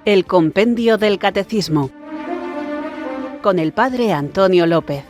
El Compendio del Catecismo, con el Padre Antonio López.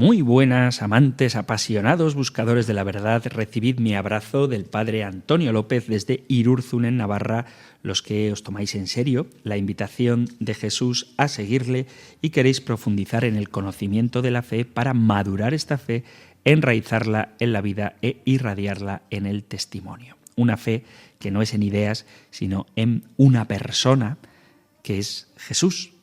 Muy buenas, amantes, apasionados, buscadores de la verdad, recibid mi abrazo del Padre Antonio López desde Irurzun, en Navarra, los que os tomáis en serio la invitación de Jesús a seguirle y queréis profundizar en el conocimiento de la fe para madurar esta fe, enraizarla en la vida e irradiarla en el testimonio. Una fe que no es en ideas, sino en una persona, que es Jesús.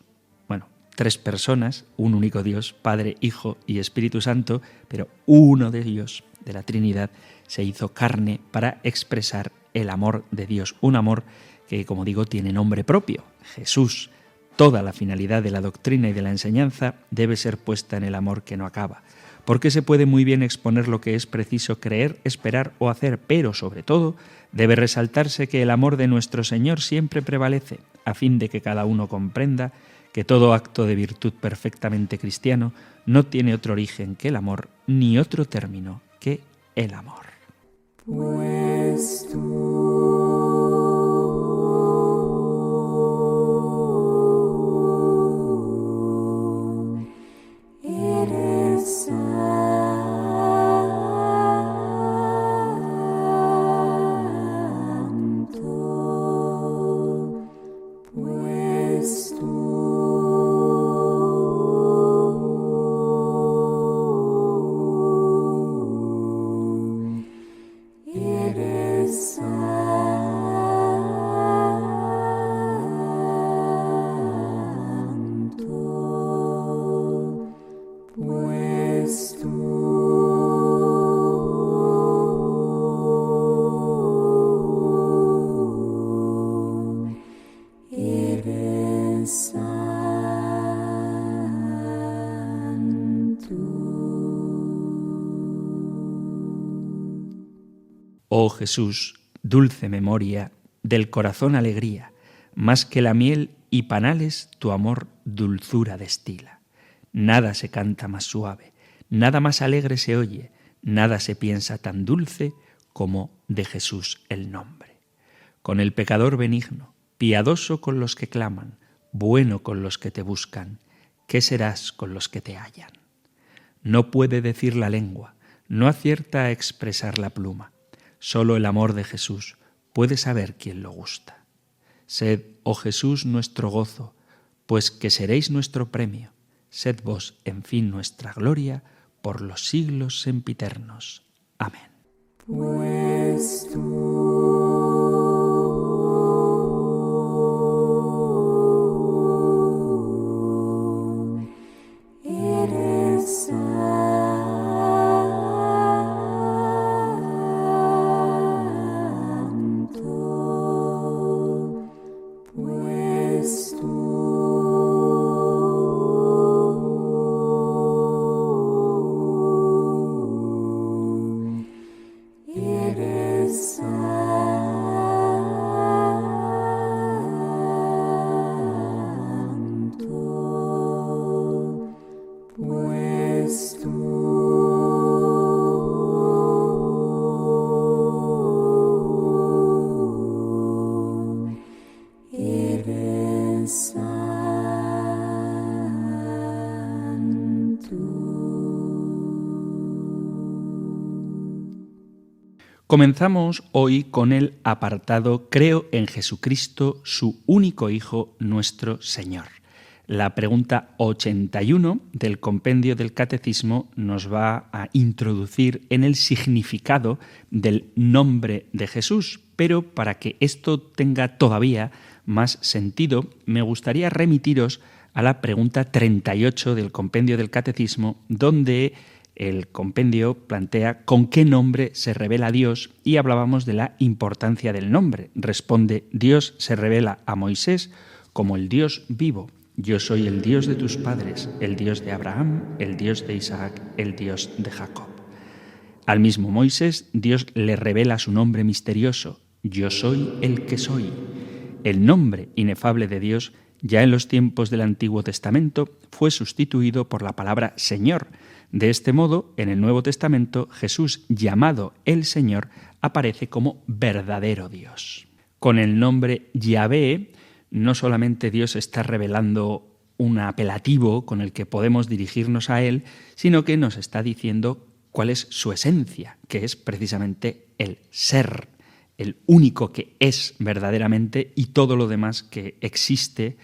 Tres personas, un único Dios, Padre, Hijo y Espíritu Santo, pero uno de ellos, de la Trinidad, se hizo carne para expresar el amor de Dios. Un amor que, como digo, tiene nombre propio, Jesús. Toda la finalidad de la doctrina y de la enseñanza debe ser puesta en el amor que no acaba, porque se puede muy bien exponer lo que es preciso creer, esperar o hacer, pero sobre todo debe resaltarse que el amor de nuestro Señor siempre prevalece, a fin de que cada uno comprenda que todo acto de virtud perfectamente cristiano no tiene otro origen que el amor, ni otro término que el amor. Pues tú eres santo, pues tú Oh Jesús, dulce memoria, del corazón alegría, más que la miel y panales tu amor dulzura destila. Nada se canta más suave, nada más alegre se oye, nada se piensa tan dulce como de Jesús el nombre. Con el pecador benigno, piadoso con los que claman, bueno con los que te buscan, ¿qué serás con los que te hallan? No puede decir la lengua, no acierta a expresar la pluma. Solo el amor de Jesús puede saber quién lo gusta. Sed, oh Jesús, nuestro gozo, pues que seréis nuestro premio. Sed vos, en fin, nuestra gloria, por los siglos sempiternos. Amén. Pues tú eres Comenzamos hoy con el apartado Creo en Jesucristo, su único Hijo, nuestro Señor. La pregunta 81 del Compendio del Catecismo nos va a introducir en el significado del nombre de Jesús, pero para que esto tenga todavía más sentido, me gustaría remitiros a la pregunta 38 del Compendio del Catecismo, donde el compendio plantea con qué nombre se revela Dios y hablábamos de la importancia del nombre. Responde: Dios se revela a Moisés como el Dios vivo. Yo soy el Dios de tus padres, el Dios de Abraham, el Dios de Isaac, el Dios de Jacob. Al mismo Moisés, Dios le revela su nombre misterioso. Yo soy el que soy. El nombre inefable de Dios, ya en los tiempos del Antiguo Testamento, fue sustituido por la palabra Señor. De este modo, en el Nuevo Testamento, Jesús, llamado el Señor, aparece como verdadero Dios. Con el nombre Yahvé, no solamente Dios está revelando un apelativo con el que podemos dirigirnos a Él, sino que nos está diciendo cuál es su esencia, que es precisamente el ser, el único que es verdaderamente, y todo lo demás que existe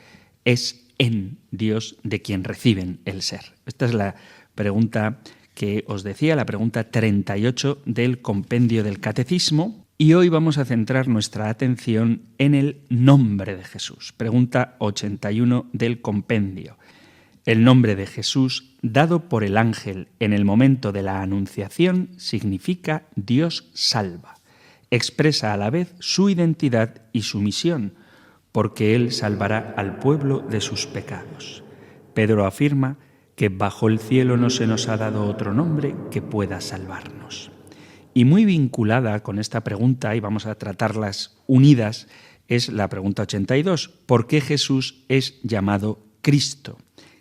es en Dios, de quien reciben el ser. Esta es la pregunta que os decía, la pregunta 38 del compendio del Catecismo, y hoy vamos a centrar nuestra atención en el nombre de Jesús. Pregunta 81 del compendio. El nombre de Jesús, dado por el ángel en el momento de la anunciación, significa Dios salva. Expresa a la vez su identidad y su misión, porque Él salvará al pueblo de sus pecados. Pedro afirma que bajo el cielo no se nos ha dado otro nombre que pueda salvarnos. Y muy vinculada con esta pregunta, y vamos a tratarlas unidas, es la pregunta 82. ¿Por qué Jesús es llamado Cristo?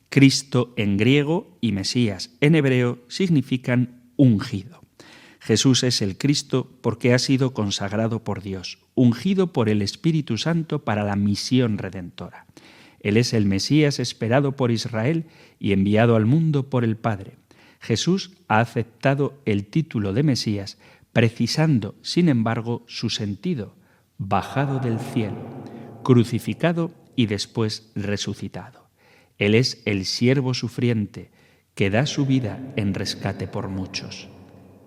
Cristo en griego y Mesías en hebreo significan ungido. Jesús es el Cristo porque ha sido consagrado por Dios, ungido por el Espíritu Santo para la misión redentora. Él es el Mesías esperado por Israel y enviado al mundo por el Padre. Jesús ha aceptado el título de Mesías, precisando, sin embargo, su sentido: bajado del cielo, crucificado y después resucitado. Él es el siervo sufriente que da su vida en rescate por muchos.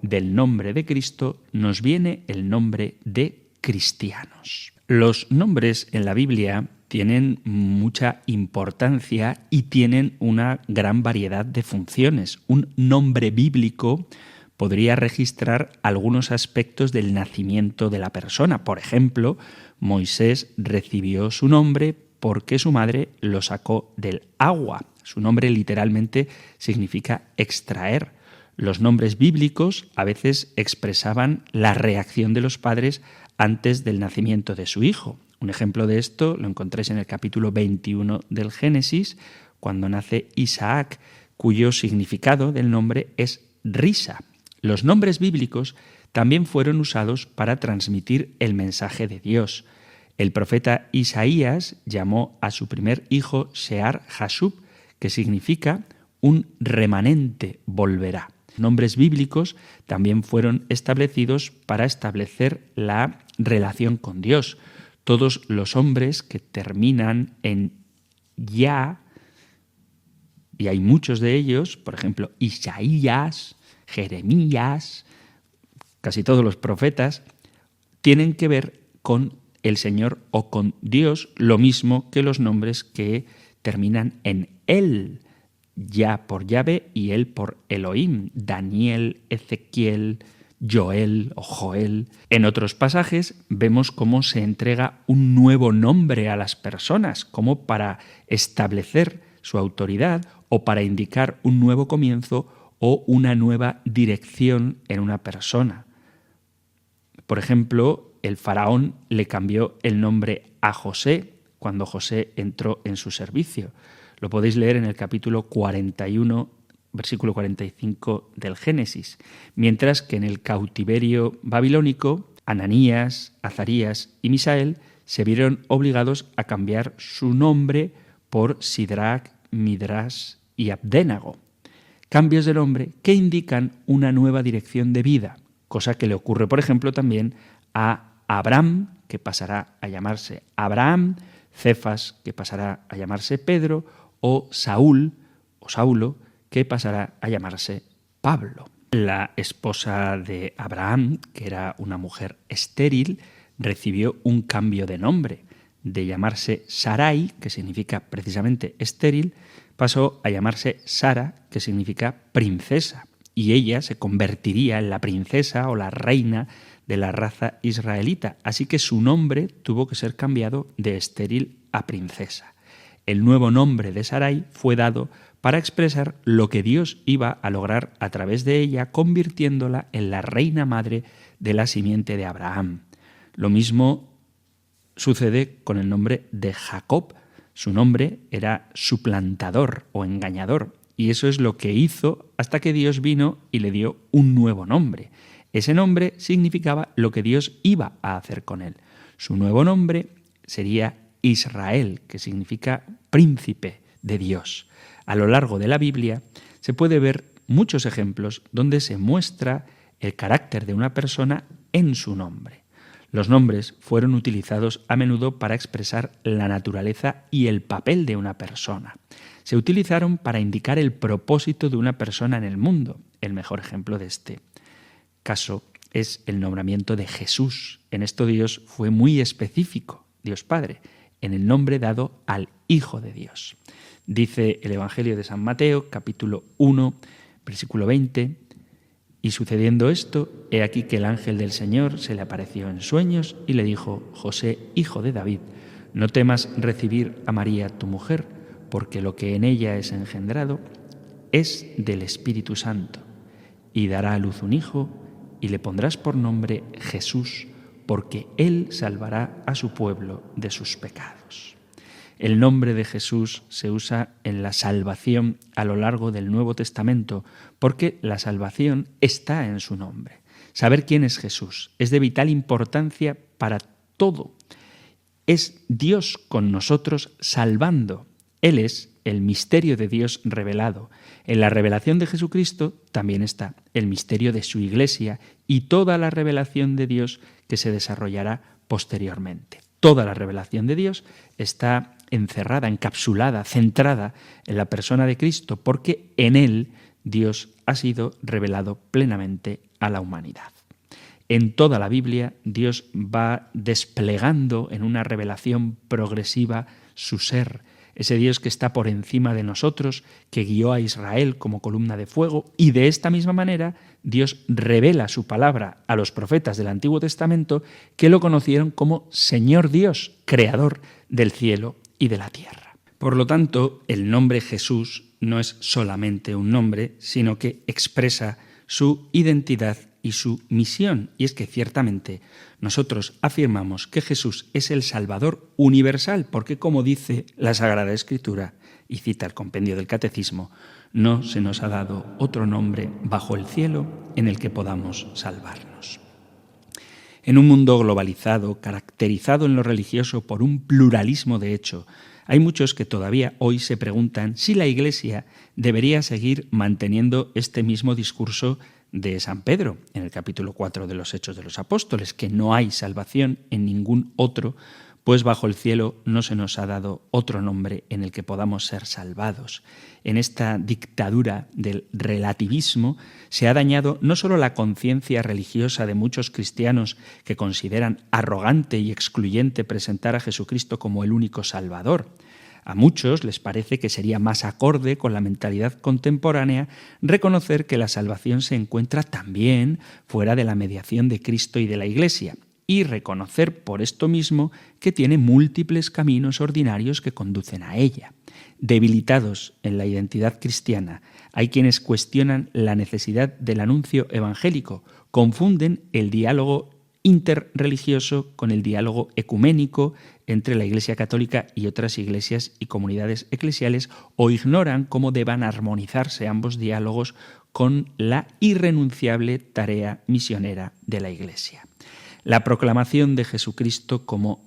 Del nombre de Cristo nos viene el nombre de cristianos. Los nombres en la Biblia tienen mucha importancia y tienen una gran variedad de funciones. Un nombre bíblico podría registrar algunos aspectos del nacimiento de la persona. Por ejemplo, Moisés recibió su nombre porque su madre lo sacó del agua. Su nombre literalmente significa extraer. Los nombres bíblicos a veces expresaban la reacción de los padres antes del nacimiento de su hijo. Un ejemplo de esto lo encontráis en el capítulo 21 del Génesis, cuando nace Isaac, cuyo significado del nombre es risa. Los nombres bíblicos también fueron usados para transmitir el mensaje de Dios. El profeta Isaías llamó a su primer hijo Shear Jashub, que significa un remanente volverá. Nombres bíblicos también fueron establecidos para establecer la relación con Dios. Todos los hombres que terminan en ya, y hay muchos de ellos, por ejemplo, Isaías, Jeremías, casi todos los profetas, tienen que ver con el Señor o con Dios, lo mismo que los nombres que terminan en Él. Ya por Yahvé y Él por Elohim, Daniel, Ezequiel, Joel o Joel. En otros pasajes vemos cómo se entrega un nuevo nombre a las personas, como para establecer su autoridad o para indicar un nuevo comienzo o una nueva dirección en una persona. Por ejemplo, el faraón le cambió el nombre a José cuando José entró en su servicio. Lo podéis leer en el capítulo 41, versículo 45 del Génesis. Mientras que en el cautiverio babilónico, Ananías, Azarías y Misael se vieron obligados a cambiar su nombre por Sidrac, Midras y Abdenago. Cambios de nombre que indican una nueva dirección de vida, cosa que le ocurre, por ejemplo, también a Abraham, que pasará a llamarse Abraham, Cefas, que pasará a llamarse Pedro, o Saúl, o Saulo, que pasará a llamarse Pablo. La esposa de Abraham, que era una mujer estéril, recibió un cambio de nombre. De llamarse Sarai, que significa precisamente estéril, pasó a llamarse Sara, que significa princesa. Y ella se convertiría en la princesa o la reina de la raza israelita. Así que su nombre tuvo que ser cambiado de estéril a princesa. El nuevo nombre de Sarai fue dado para expresar lo que Dios iba a lograr a través de ella, convirtiéndola en la reina madre de la simiente de Abraham. Lo mismo sucede con el nombre de Jacob. Su nombre era suplantador o engañador, y eso es lo que hizo hasta que Dios vino y le dio un nuevo nombre. Ese nombre significaba lo que Dios iba a hacer con él. Su nuevo nombre sería Israel, que significa príncipe de Dios. A lo largo de la Biblia se puede ver muchos ejemplos donde se muestra el carácter de una persona en su nombre. Los nombres fueron utilizados a menudo para expresar la naturaleza y el papel de una persona. Se utilizaron para indicar el propósito de una persona en el mundo. El mejor ejemplo de este caso es el nombramiento de Jesús. En esto Dios fue muy específico, Dios Padre, en el nombre dado al Hijo de Dios. Dice el Evangelio de San Mateo, capítulo 1, versículo 20, y sucediendo esto, he aquí que el ángel del Señor se le apareció en sueños y le dijo: José, hijo de David, no temas recibir a María tu mujer, porque lo que en ella es engendrado es del Espíritu Santo, y dará a luz un hijo, y le pondrás por nombre Jesús, porque él salvará a su pueblo de sus pecados. El nombre de Jesús se usa en la salvación a lo largo del Nuevo Testamento, porque la salvación está en su nombre. Saber quién es Jesús es de vital importancia para todo. Es Dios con nosotros salvando. Él es el misterio de Dios revelado. En la revelación de Jesucristo también está el misterio de su Iglesia y toda la revelación de Dios que se desarrollará posteriormente. Toda la revelación de Dios está encerrada, encapsulada, centrada en la persona de Cristo, porque en Él Dios ha sido revelado plenamente a la humanidad. En toda la Biblia Dios va desplegando en una revelación progresiva su ser, ese Dios que está por encima de nosotros, que guió a Israel como columna de fuego, y de esta misma manera Dios revela su palabra a los profetas del Antiguo Testamento, que lo conocieron como Señor Dios, creador del cielo y de la tierra. Por lo tanto, el nombre Jesús no es solamente un nombre, sino que expresa su identidad y su misión. Y es que ciertamente nosotros afirmamos que Jesús es el Salvador universal, porque como dice la Sagrada Escritura, y cita el compendio del Catecismo, no se nos ha dado otro nombre bajo el cielo en el que podamos salvarnos. En un mundo globalizado, caracterizado en lo religioso por un pluralismo de hecho, hay muchos que todavía hoy se preguntan si la Iglesia debería seguir manteniendo este mismo discurso de San Pedro, en el capítulo 4 de los Hechos de los Apóstoles, que no hay salvación en ningún otro, pues bajo el cielo no se nos ha dado otro nombre en el que podamos ser salvados. En esta dictadura del relativismo se ha dañado no solo la conciencia religiosa de muchos cristianos que consideran arrogante y excluyente presentar a Jesucristo como el único Salvador. A muchos les parece que sería más acorde con la mentalidad contemporánea reconocer que la salvación se encuentra también fuera de la mediación de Cristo y de la Iglesia, y reconocer por esto mismo que tiene múltiples caminos ordinarios que conducen a ella. Debilitados en la identidad cristiana, hay quienes cuestionan la necesidad del anuncio evangélico, confunden el diálogo interreligioso con el diálogo ecuménico entre la Iglesia Católica y otras iglesias y comunidades eclesiales, o ignoran cómo deban armonizarse ambos diálogos con la irrenunciable tarea misionera de la Iglesia. La proclamación de Jesucristo como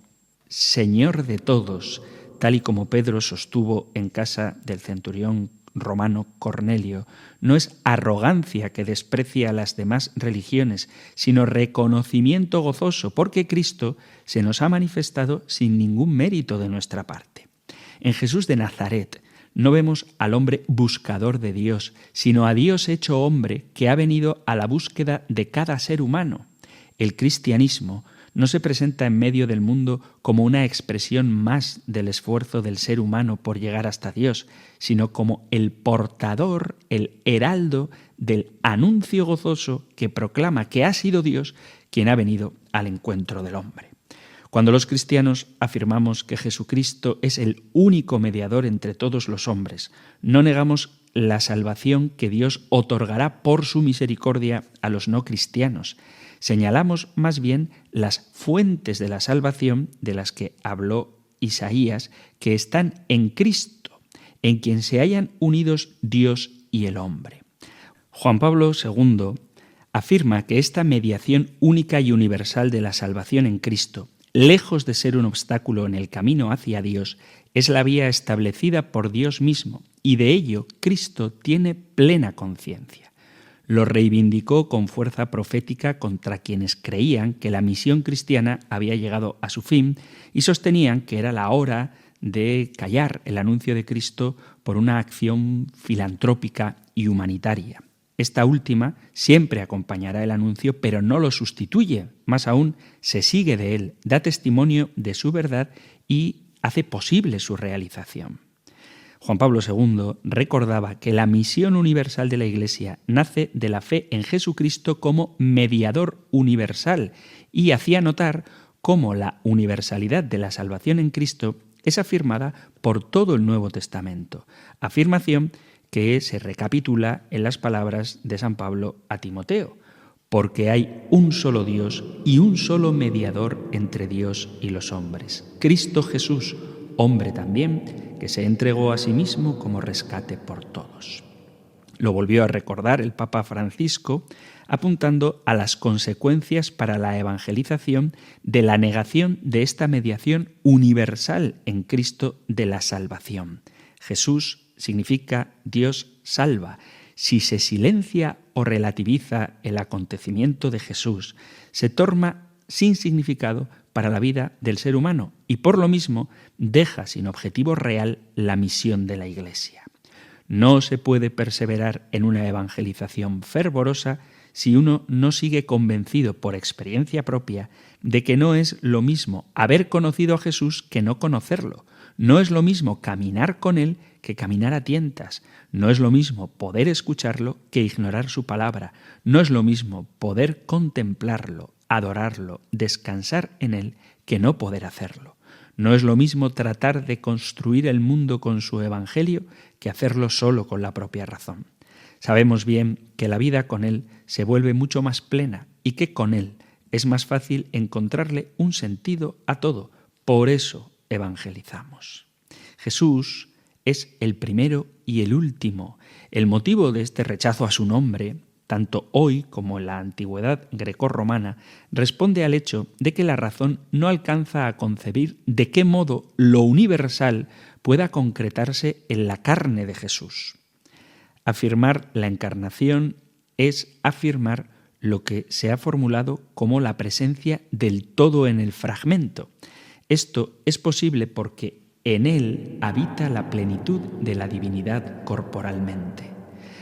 Señor de todos, tal y como Pedro sostuvo en casa del centurión romano Cornelio, no es arrogancia que desprecia a las demás religiones, sino reconocimiento gozoso, porque Cristo se nos ha manifestado sin ningún mérito de nuestra parte. En Jesús de Nazaret no vemos al hombre buscador de Dios, sino a Dios hecho hombre que ha venido a la búsqueda de cada ser humano. El cristianismo no se presenta en medio del mundo como una expresión más del esfuerzo del ser humano por llegar hasta Dios, sino como el portador, el heraldo del anuncio gozoso que proclama que ha sido Dios quien ha venido al encuentro del hombre. Cuando los cristianos afirmamos que Jesucristo es el único mediador entre todos los hombres, no negamos la salvación que Dios otorgará por su misericordia a los no cristianos. Señalamos más bien las fuentes de la salvación de las que habló Isaías, que están en Cristo, en quien se hallan unidos Dios y el hombre. Juan Pablo II afirma que esta mediación única y universal de la salvación en Cristo, lejos de ser un obstáculo en el camino hacia Dios, es la vía establecida por Dios mismo, y de ello Cristo tiene plena conciencia. Lo reivindicó con fuerza profética contra quienes creían que la misión cristiana había llegado a su fin y sostenían que era la hora de callar el anuncio de Cristo por una acción filantrópica y humanitaria. Esta última siempre acompañará el anuncio, pero no lo sustituye. Más aún, se sigue de él, da testimonio de su verdad y hace posible su realización. Juan Pablo II recordaba que la misión universal de la Iglesia nace de la fe en Jesucristo como mediador universal y hacía notar cómo la universalidad de la salvación en Cristo es afirmada por todo el Nuevo Testamento, afirmación que se recapitula en las palabras de San Pablo a Timoteo, porque hay un solo Dios y un solo mediador entre Dios y los hombres, Cristo Jesús, hombre también, que se entregó a sí mismo como rescate por todos. Lo volvió a recordar el Papa Francisco, apuntando a las consecuencias para la evangelización de la negación de esta mediación universal en Cristo de la salvación. Jesús significa Dios salva. Si se silencia o relativiza el acontecimiento de Jesús, se torna sin significado para la vida del ser humano y por lo mismo deja sin objetivo real la misión de la Iglesia. No se puede perseverar en una evangelización fervorosa si uno no sigue convencido por experiencia propia de que no es lo mismo haber conocido a Jesús que no conocerlo. No es lo mismo caminar con Él que caminar a tientas. No es lo mismo poder escucharlo que ignorar su palabra. No es lo mismo poder contemplarlo, adorarlo, descansar en Él que no poder hacerlo. No es lo mismo tratar de construir el mundo con su evangelio que hacerlo solo con la propia razón. Sabemos bien que la vida con Él se vuelve mucho más plena y que con Él es más fácil encontrarle un sentido a todo. Por eso evangelizamos. Jesús es el primero y el último. El motivo de este rechazo a su nombre, tanto hoy como en la antigüedad grecorromana, responde al hecho de que la razón no alcanza a concebir de qué modo lo universal pueda concretarse en la carne de Jesús. Afirmar la encarnación es afirmar lo que se ha formulado como la presencia del todo en el fragmento. Esto es posible porque en él habita la plenitud de la divinidad corporalmente.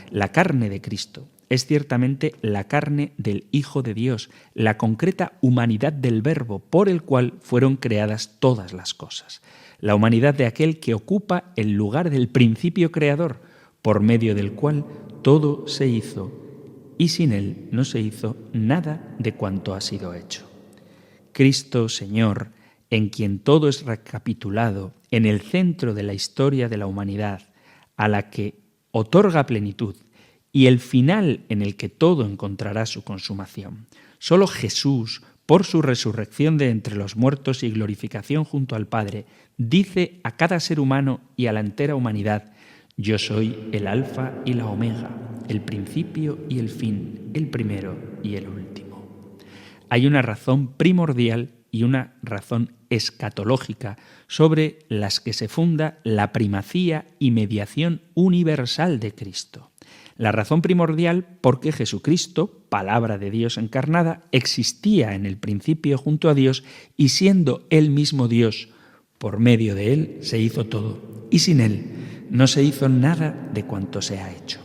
La carne de Cristo es ciertamente la carne del Hijo de Dios, la concreta humanidad del Verbo por el cual fueron creadas todas las cosas. La humanidad de aquel que ocupa el lugar del principio creador, por medio del cual todo se hizo, y sin él no se hizo nada de cuanto ha sido hecho. Cristo, Señor, en quien todo es recapitulado, en el centro de la historia de la humanidad, a la que otorga plenitud, y el final en el que todo encontrará su consumación. Solo Jesús, por su resurrección de entre los muertos y glorificación junto al Padre, dice a cada ser humano y a la entera humanidad: yo soy el Alfa y la Omega, el principio y el fin, el primero y el último. Hay una razón primordial y una razón escatológica sobre las que se funda la primacía y mediación universal de Cristo. La razón primordial porque Jesucristo, palabra de Dios encarnada, existía en el principio junto a Dios y siendo Él mismo Dios, por medio de Él se hizo todo y sin Él no se hizo nada de cuanto se ha hecho.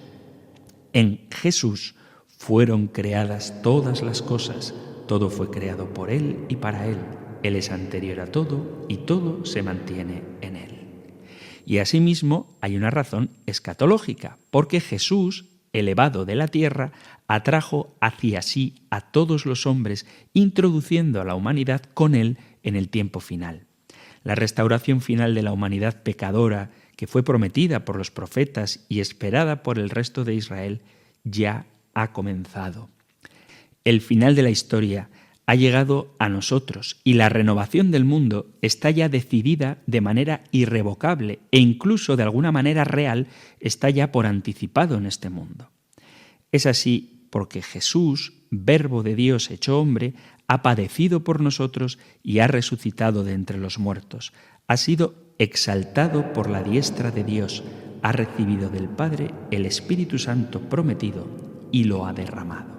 En Jesús fueron creadas todas las cosas, todo fue creado por Él y para Él. Él es anterior a todo y todo se mantiene en Él. Y asimismo hay una razón escatológica, porque Jesús, elevado de la tierra, atrajo hacia sí a todos los hombres, introduciendo a la humanidad con Él en el tiempo final. La restauración final de la humanidad pecadora, que fue prometida por los profetas y esperada por el resto de Israel, ya ha comenzado. El final de la historia ha llegado a nosotros y la renovación del mundo está ya decidida de manera irrevocable e incluso de alguna manera real está ya por anticipado en este mundo. Es así porque Jesús, Verbo de Dios hecho hombre, ha padecido por nosotros y ha resucitado de entre los muertos. Ha sido exaltado por la diestra de Dios, ha recibido del Padre el Espíritu Santo prometido y lo ha derramado.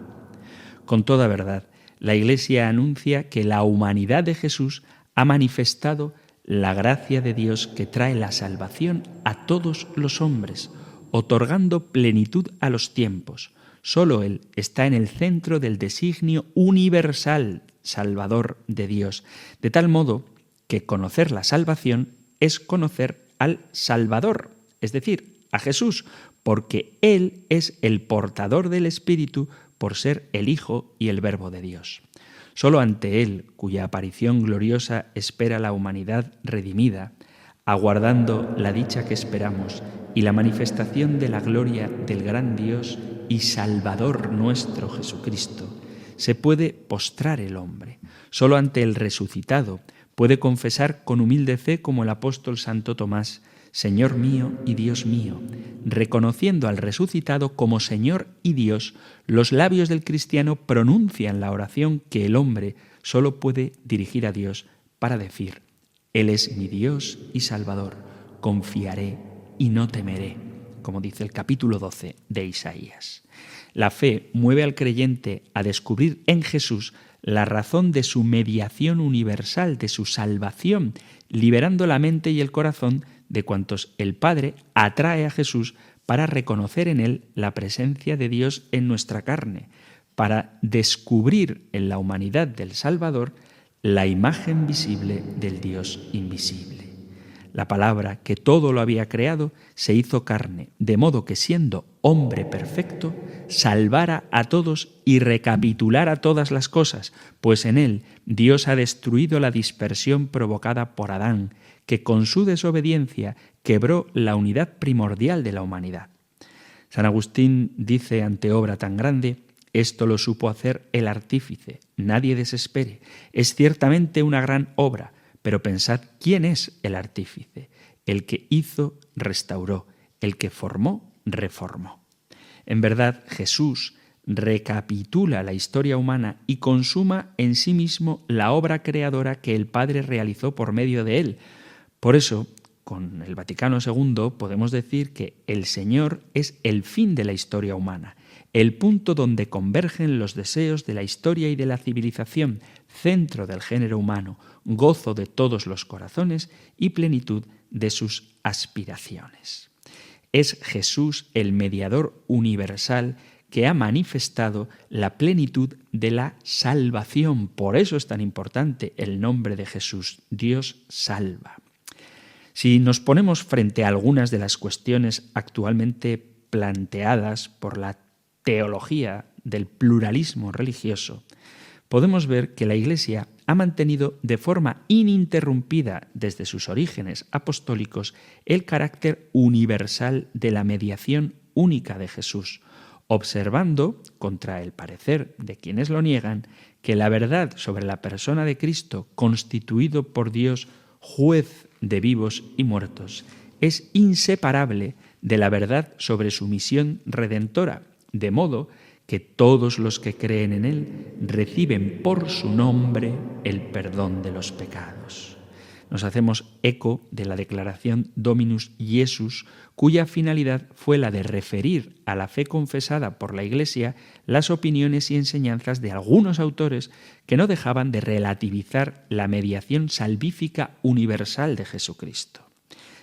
Con toda verdad, la Iglesia anuncia que la humanidad de Jesús ha manifestado la gracia de Dios que trae la salvación a todos los hombres, otorgando plenitud a los tiempos. Solo Él está en el centro del designio universal salvador de Dios, de tal modo que conocer la salvación es conocer al Salvador, es decir, a Jesús, porque Él es el portador del Espíritu por ser el Hijo y el Verbo de Dios. Solo ante Él, cuya aparición gloriosa espera la humanidad redimida, aguardando la dicha que esperamos y la manifestación de la gloria del gran Dios y Salvador nuestro Jesucristo, se puede postrar el hombre. Solo ante el resucitado puede confesar con humilde fe como el apóstol Santo Tomás: Señor mío y Dios mío. Reconociendo al resucitado como Señor y Dios, los labios del cristiano pronuncian la oración que el hombre solo puede dirigir a Dios para decir: Él es mi Dios y Salvador, confiaré y no temeré, como dice el capítulo 12 de Isaías. La fe mueve al creyente a descubrir en Jesús la razón de su mediación universal, de su salvación, liberando la mente y el corazón de cuantos el Padre atrae a Jesús para reconocer en Él la presencia de Dios en nuestra carne, para descubrir en la humanidad del Salvador la imagen visible del Dios invisible. La palabra que todo lo había creado se hizo carne, de modo que siendo hombre perfecto, salvara a todos y recapitulara todas las cosas, pues en él Dios ha destruido la dispersión provocada por Adán, que con su desobediencia quebró la unidad primordial de la humanidad. San Agustín dice ante obra tan grande: esto lo supo hacer el artífice, nadie desespere, es ciertamente una gran obra, pero pensad quién es el artífice. El que hizo, restauró, el que formó, reformó. En verdad, Jesús recapitula la historia humana y consuma en sí mismo la obra creadora que el Padre realizó por medio de él. Por eso, con el Vaticano II podemos decir que el Señor es el fin de la historia humana, el punto donde convergen los deseos de la historia y de la civilización, centro del género humano, gozo de todos los corazones y plenitud de sus aspiraciones. Es Jesús el mediador universal que ha manifestado la plenitud de la salvación. Por eso es tan importante el nombre de Jesús: Dios salva. Si nos ponemos frente a algunas de las cuestiones actualmente planteadas por la teología del pluralismo religioso, podemos ver que la Iglesia ha mantenido de forma ininterrumpida desde sus orígenes apostólicos el carácter universal de la mediación única de Jesús, observando, contra el parecer de quienes lo niegan, que la verdad sobre la persona de Cristo, constituido por Dios juez de vivos y muertos, es inseparable de la verdad sobre su misión redentora, de modo que todos los que creen en Él reciben por su nombre el perdón de los pecados. Nos hacemos eco de la declaración Dominus Iesus, cuya finalidad fue la de referir a la fe confesada por la Iglesia las opiniones y enseñanzas de algunos autores que no dejaban de relativizar la mediación salvífica universal de Jesucristo.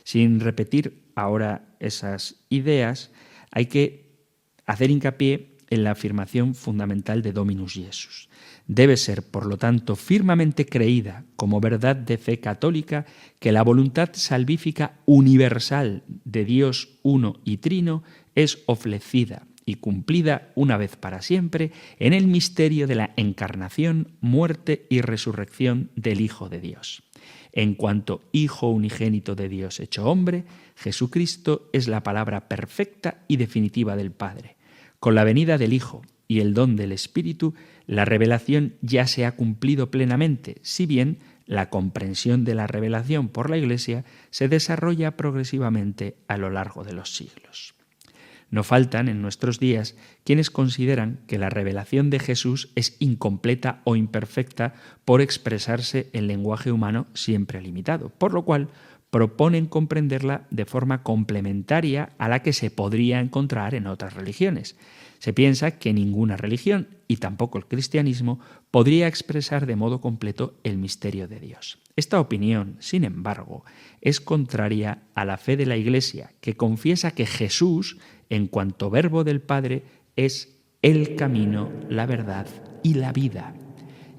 Sin repetir ahora esas ideas, hay que hacer hincapié en la afirmación fundamental de Dominus Iesus. Debe ser, por lo tanto, firmemente creída como verdad de fe católica que la voluntad salvífica universal de Dios uno y trino es ofrecida y cumplida una vez para siempre en el misterio de la encarnación, muerte y resurrección del Hijo de Dios. En cuanto Hijo unigénito de Dios hecho hombre, Jesucristo es la palabra perfecta y definitiva del Padre. Con la venida del Hijo y el don del Espíritu, la revelación ya se ha cumplido plenamente, si bien la comprensión de la revelación por la Iglesia se desarrolla progresivamente a lo largo de los siglos. No faltan en nuestros días quienes consideran que la revelación de Jesús es incompleta o imperfecta por expresarse en lenguaje humano siempre limitado, por lo cual proponen comprenderla de forma complementaria a la que se podría encontrar en otras religiones. Se piensa que ninguna religión, y tampoco el cristianismo, podría expresar de modo completo el misterio de Dios. Esta opinión, sin embargo, es contraria a la fe de la Iglesia, que confiesa que Jesús, en cuanto verbo del Padre, es el camino, la verdad y la vida.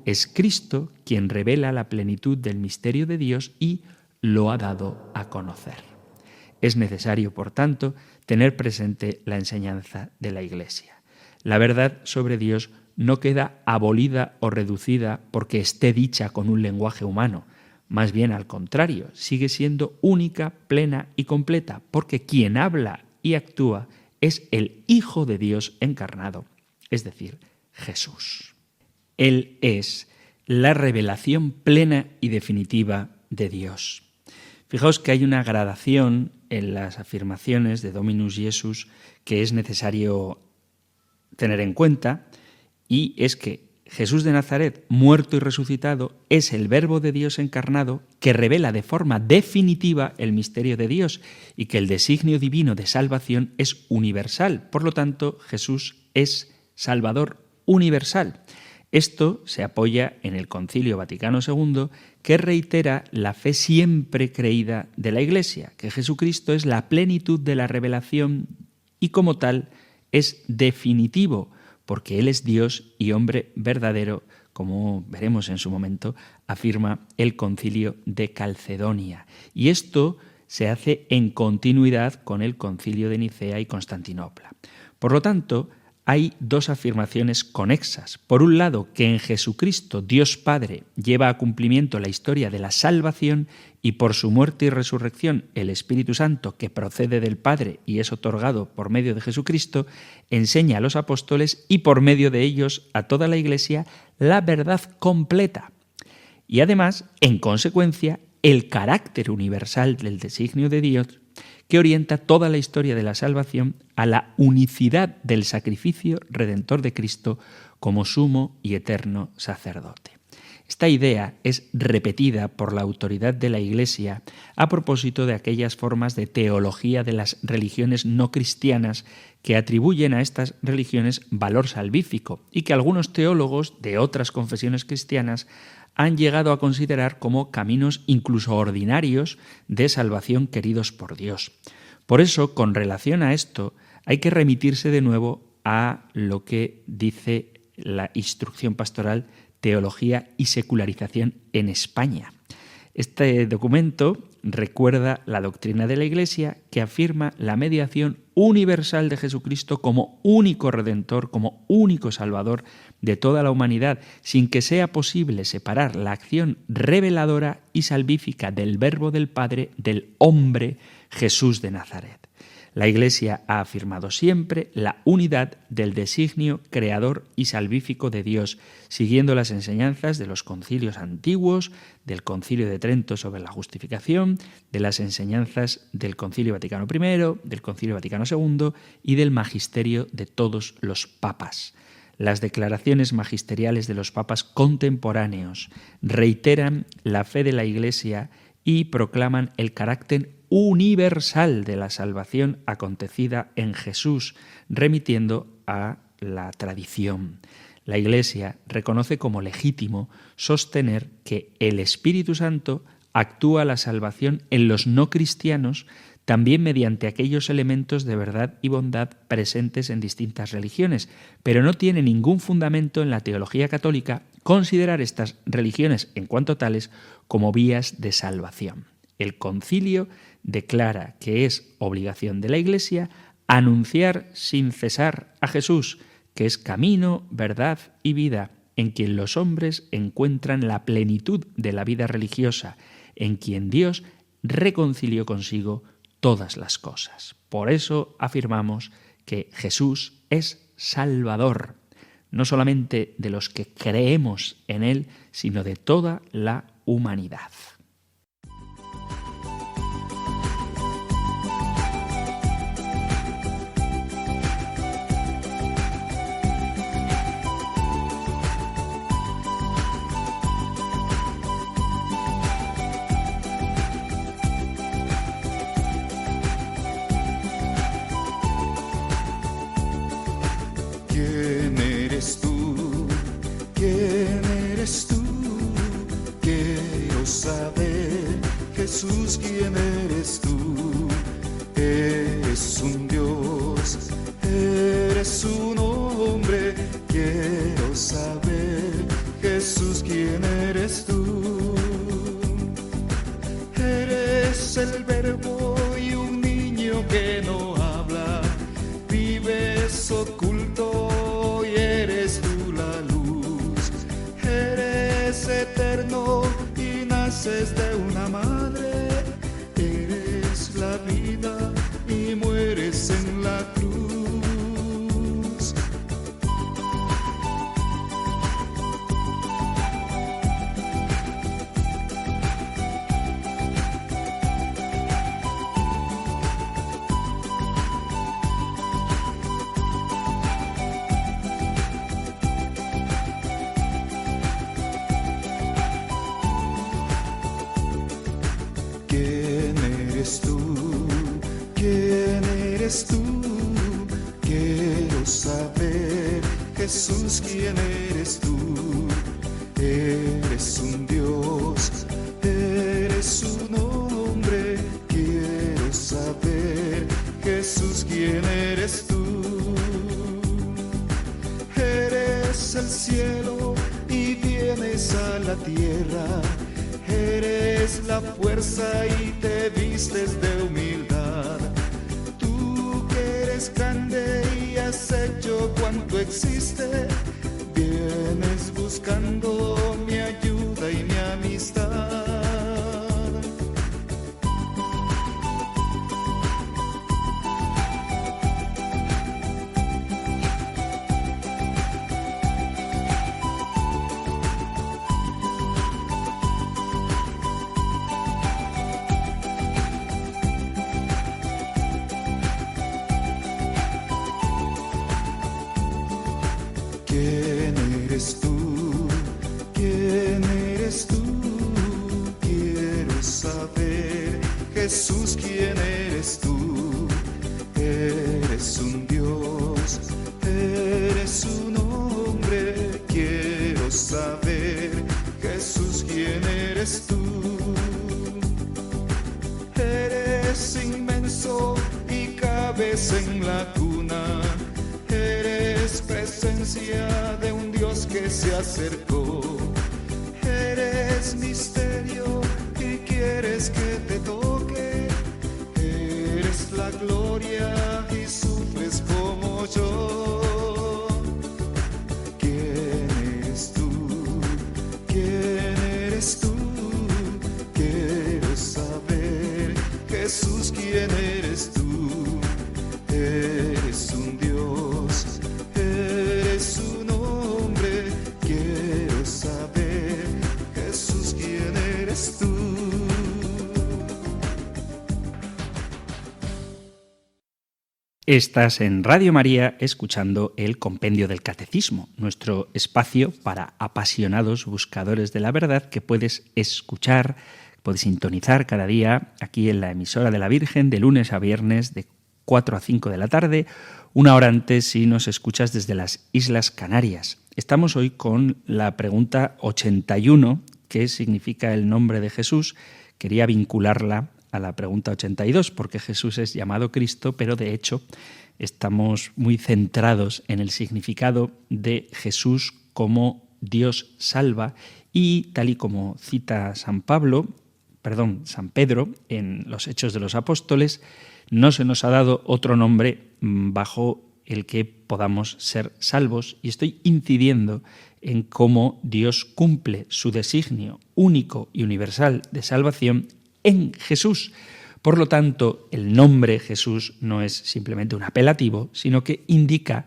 Es Cristo quien revela la plenitud del misterio de Dios y lo ha dado a conocer. Es necesario, por tanto, tener presente la enseñanza de la Iglesia. La verdad sobre Dios no queda abolida o reducida porque esté dicha con un lenguaje humano. Más bien al contrario, sigue siendo única, plena y completa, porque quien habla y actúa es el Hijo de Dios encarnado, es decir, Jesús. Él es la revelación plena y definitiva de Dios. Fijaos que hay una gradación en las afirmaciones de Dominus Iesus que es necesario tener en cuenta, y es que Jesús de Nazaret, muerto y resucitado, es el Verbo de Dios encarnado que revela de forma definitiva el misterio de Dios y que el designio divino de salvación es universal. Por lo tanto, Jesús es Salvador universal. Esto se apoya en el Concilio Vaticano II, que reitera la fe siempre creída de la Iglesia, que Jesucristo es la plenitud de la revelación y como tal es definitivo, porque Él es Dios y hombre verdadero, como veremos en su momento, afirma el Concilio de Calcedonia. Y esto se hace en continuidad con el Concilio de Nicea y Constantinopla. Por lo tanto, hay dos afirmaciones conexas. Por un lado, que en Jesucristo Dios Padre lleva a cumplimiento la historia de la salvación y por su muerte y resurrección el Espíritu Santo, que procede del Padre y es otorgado por medio de Jesucristo, enseña a los apóstoles y por medio de ellos a toda la Iglesia la verdad completa. Y además, en consecuencia, el carácter universal del designio de Dios, que orienta toda la historia de la salvación a la unicidad del sacrificio redentor de Cristo como sumo y eterno sacerdote. Esta idea es repetida por la autoridad de la Iglesia a propósito de aquellas formas de teología de las religiones no cristianas que atribuyen a estas religiones valor salvífico y que algunos teólogos de otras confesiones cristianas han llegado a considerar como caminos incluso ordinarios de salvación queridos por Dios. Por eso, con relación a esto, hay que remitirse de nuevo a lo que dice la Instrucción Pastoral, Teología y Secularización en España. Este documento recuerda la doctrina de la Iglesia que afirma la mediación universal de Jesucristo como único Redentor, como único Salvador de toda la humanidad, sin que sea posible separar la acción reveladora y salvífica del Verbo del Padre del hombre Jesús de Nazaret. La Iglesia ha afirmado siempre la unidad del designio creador y salvífico de Dios, siguiendo las enseñanzas de los concilios antiguos, del Concilio de Trento sobre la justificación, de las enseñanzas del Concilio Vaticano I, del Concilio Vaticano II y del magisterio de todos los papas. Las declaraciones magisteriales de los papas contemporáneos reiteran la fe de la Iglesia y proclaman el carácter universal de la salvación acontecida en Jesús, remitiendo a la tradición. La Iglesia reconoce como legítimo sostener que el Espíritu Santo actúa la salvación en los no cristianos también mediante aquellos elementos de verdad y bondad presentes en distintas religiones, pero no tiene ningún fundamento en la teología católica considerar estas religiones en cuanto tales como vías de salvación. El concilio declara que es obligación de la Iglesia anunciar sin cesar a Jesús, que es camino, verdad y vida, en quien los hombres encuentran la plenitud de la vida religiosa, en quien Dios reconcilió consigo todas las cosas. Por eso afirmamos que Jesús es Salvador. no solamente de los que creemos en Él, sino de toda la humanidad. ¿Quién eres tú? ¿Quién eres tú? Quiero saber, Jesús, ¿quién eres tú? Eres un Dios, eres un hombre. Quiero saber, Jesús, ¿quién eres tú? Eres el Verbo y un niño que no habla, vives oculto y eres tú la luz. Eres eterno y naces de una madre, eres la vida y mueres en la cruz. ¿Quién eres tú? ¿Quién eres tú? Quiero saber, Jesús, ¿quién eres tú? Eres un Dios, eres un hombre. Quiero saber, Jesús, ¿quién eres tú? Eres el cielo y vienes a la tierra. Eres la fuerza y te vistes de humildad. Tú que eres grande y has hecho cuanto existe, vienes buscando mi ayuda y mi amistad. ¿Quién eres tú? ¿Quién eres tú? Quiero saber, Jesús, ¿quién eres tú? Eres un Dios, eres un hombre. Quiero saber, Jesús, ¿quién eres tú? Eres inmenso y cabes en la cuna. Eres presencia de un Dios que se acercó. Eres misterio y quieres que te toque. Eres la gloria y sufres como yo. ¿Quién eres tú? ¿Quién eres tú? Quiero saber, Jesús, ¿quién eres tú? Eres un Dios, eres un hombre. Quiero saber, Jesús, ¿quién eres tú? Estás en Radio María escuchando el Compendio del Catecismo, nuestro espacio para apasionados buscadores de la verdad que puedes escuchar, puedes sintonizar cada día aquí en la emisora de la Virgen de lunes a viernes de 4 a 5 de la tarde, una hora antes si nos escuchas desde las Islas Canarias. Estamos hoy con la pregunta 81, ¿qué significa el nombre de Jesús? Quería vincularla a la pregunta 82, porque Jesús es llamado Cristo, pero de hecho estamos muy centrados en el significado de Jesús como Dios salva, y tal y como cita San Pedro en los Hechos de los Apóstoles, no se nos ha dado otro nombre bajo el que podamos ser salvos, y estoy incidiendo en cómo Dios cumple su designio único y universal de salvación en Jesús. Por lo tanto, el nombre Jesús no es simplemente un apelativo, sino que indica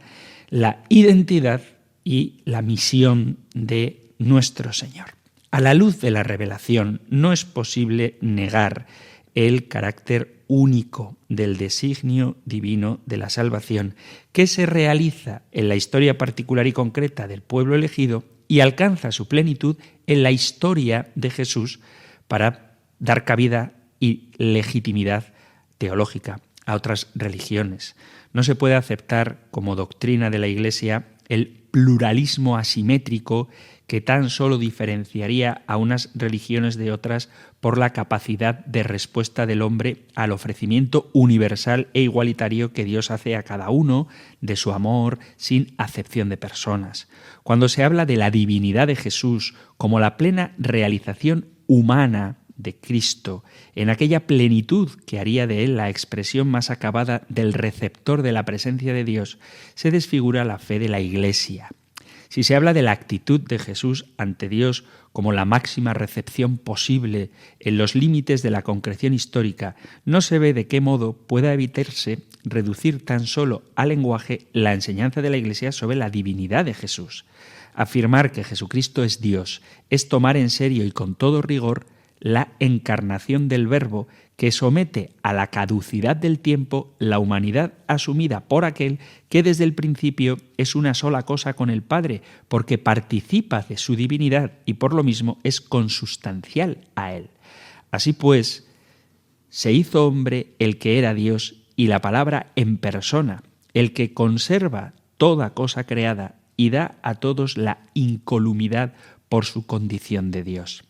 la identidad y la misión de nuestro Señor. A la luz de la revelación no es posible negar el carácter único del designio divino de la salvación que se realiza en la historia particular y concreta del pueblo elegido y alcanza su plenitud en la historia de Jesús para dar cabida y legitimidad teológica a otras religiones. No se puede aceptar como doctrina de la Iglesia el pluralismo asimétrico que tan solo diferenciaría a unas religiones de otras por la capacidad de respuesta del hombre al ofrecimiento universal e igualitario que Dios hace a cada uno de su amor sin acepción de personas. Cuando se habla de la divinidad de Jesús como la plena realización humana de Cristo, en aquella plenitud que haría de él la expresión más acabada del receptor de la presencia de Dios, se desfigura la fe de la Iglesia. Si se habla de la actitud de Jesús ante Dios como la máxima recepción posible en los límites de la concreción histórica, no se ve de qué modo pueda evitarse reducir tan solo al lenguaje la enseñanza de la Iglesia sobre la divinidad de Jesús. Afirmar que Jesucristo es Dios es tomar en serio y con todo rigor la encarnación del Verbo que somete a la caducidad del tiempo la humanidad asumida por aquel que desde el principio es una sola cosa con el Padre, porque participa de su divinidad y por lo mismo es consustancial a él. Así pues, se hizo hombre el que era Dios y la palabra en persona, el que conserva toda cosa creada y da a todos la incolumidad por su condición de Dios.